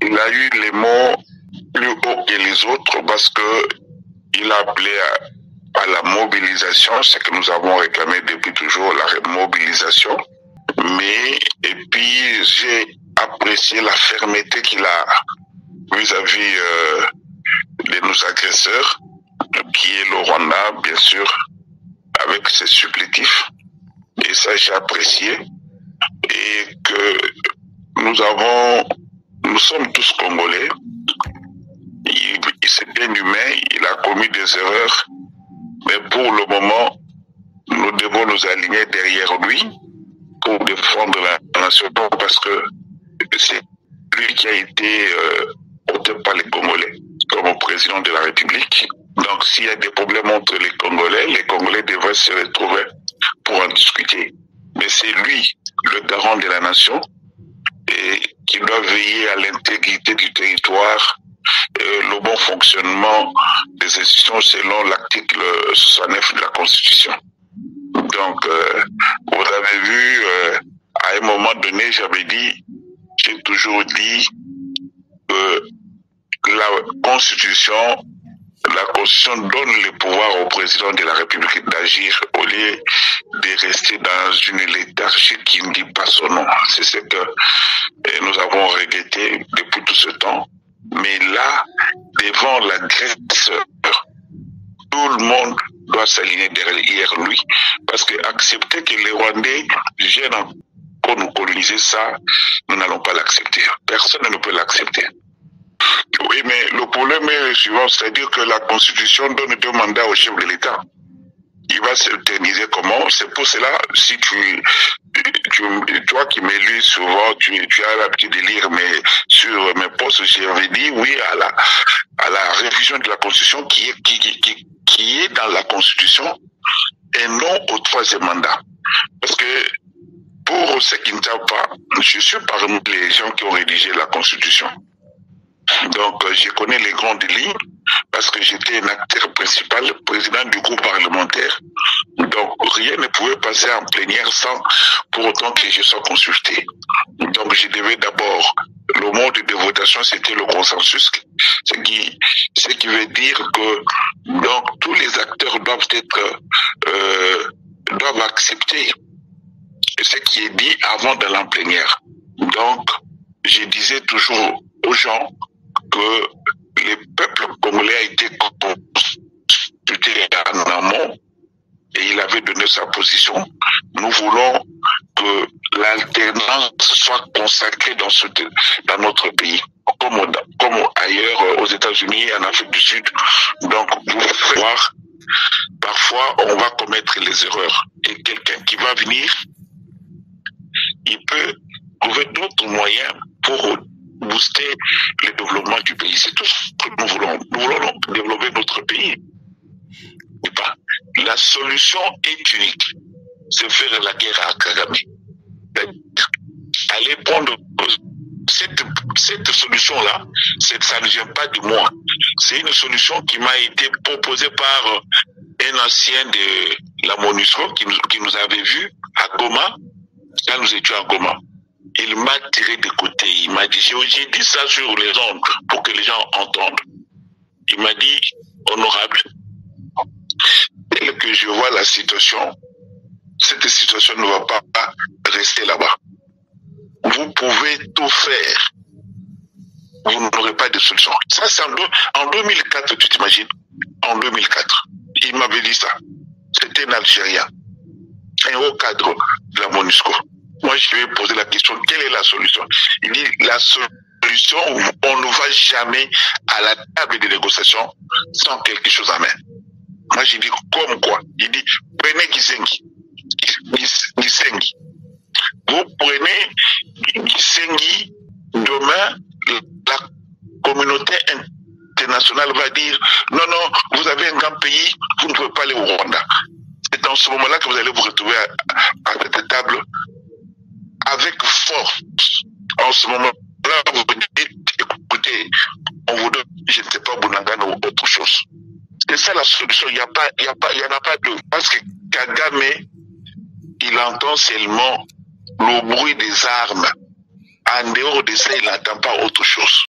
il a eu les mots plus hauts que les autres parce que il a appelé à la mobilisation, ce que nous avons réclamé depuis toujours, la mobilisation. Mais, et puis, j'ai apprécié la fermeté qu'il a vis-à-vis de nos agresseurs, qui est le Rwanda, bien sûr, avec ses supplétifs. Et ça, j'ai apprécié. Et que nous sommes tous Congolais. C'est bien humain, il a commis des erreurs. Mais pour le moment, nous devons nous aligner derrière lui pour défendre la nation, parce que c'est lui qui a été voté par les Congolais comme président de la République. Donc s'il y a des problèmes entre les Congolais devraient se retrouver pour en discuter. Mais c'est lui, le garant de la nation, et qui doit veiller à l'intégrité du territoire, le bon fonctionnement des institutions selon l'article 69 de la Constitution. Donc, vous avez vu, à un moment donné, j'ai toujours dit que la Constitution donne le pouvoir au président de la République d'agir au lieu de rester dans une léthargie qui ne dit pas son nom. C'est ce que nous avons regretté depuis tout ce temps. Mais là, devant l'agresseur, tout le monde doit s'aligner derrière lui, parce que accepter que les Rwandais viennent pour nous coloniser, ça, nous n'allons pas l'accepter. Personne ne peut l'accepter. Oui, mais le problème est le suivant, c'est-à-dire que la Constitution donne 2 mandats au chef de l'État. Il va s'éterniser comment? C'est pour cela, si toi qui me lis souvent, tu as l'habitude de lire sur mes posts, j'avais dit oui à la révision de la Constitution qui est dans la Constitution et non au 3e mandat. Parce que pour ceux qui ne savent pas, je suis parmi les gens qui ont rédigé la Constitution. Donc, je connais les grandes lignes parce que j'étais un acteur principal, président du groupe parlementaire. Donc, rien ne pouvait passer en plénière sans pour autant que je sois consulté. Donc, je devais d'abord, le mode de votation, c'était le consensus, ce qui veut dire que donc tous les acteurs doivent accepter ce qui est dit avant d'aller en plénière. Donc, je disais toujours aux gens que le peuple congolais a été consulté en amont et il avait donné sa position. Nous voulons que l'alternance soit consacrée dans notre pays, comme ailleurs aux États-Unis et en Afrique du Sud. Donc, vous faites voir, parfois on va commettre les erreurs et quelqu'un qui va venir, il peut trouver d'autres moyens pour booster le développement du pays. C'est tout ce que nous voulons. Nous voulons développer notre pays. La solution est unique. C'est faire la guerre à Kagame. Aller prendre cette solution-là, ça ne vient pas de moi. C'est une solution qui m'a été proposée par un ancien de la MONUSCO qui nous avait vus à Goma, quand nous étions à Goma. Il m'a tiré de côté. Il m'a dit, j'ai dit ça sur les ondes pour que les gens entendent. Il m'a dit, honorable, tel que je vois la situation, cette situation ne va pas rester là-bas. Vous pouvez tout faire. Vous n'aurez pas de solution. Ça, c'est en 2004, tu t'imagines? En 2004. Il m'avait dit ça. C'était un Algérien. Un haut cadre de la MONUSCO. Moi, je lui ai posé la question, quelle est la solution? Il dit, la solution, on ne va jamais à la table de négociation sans quelque chose à main. Moi, j'ai dit, comme quoi? Il dit, prenez Gisengi. Vous prenez Gisengi, demain, la communauté internationale va dire, non, vous avez un grand pays, vous ne pouvez pas aller au Rwanda. C'est dans ce moment-là que vous allez vous retrouver à cette table avec force. En ce moment-là, vous dites, écoutez, on vous donne, je ne sais pas, Bunagana ou autre chose. C'est ça la solution. Il n'y en a pas deux. Parce que Kagame, il entend seulement le bruit des armes en dehors de ça, il n'attend pas autre chose.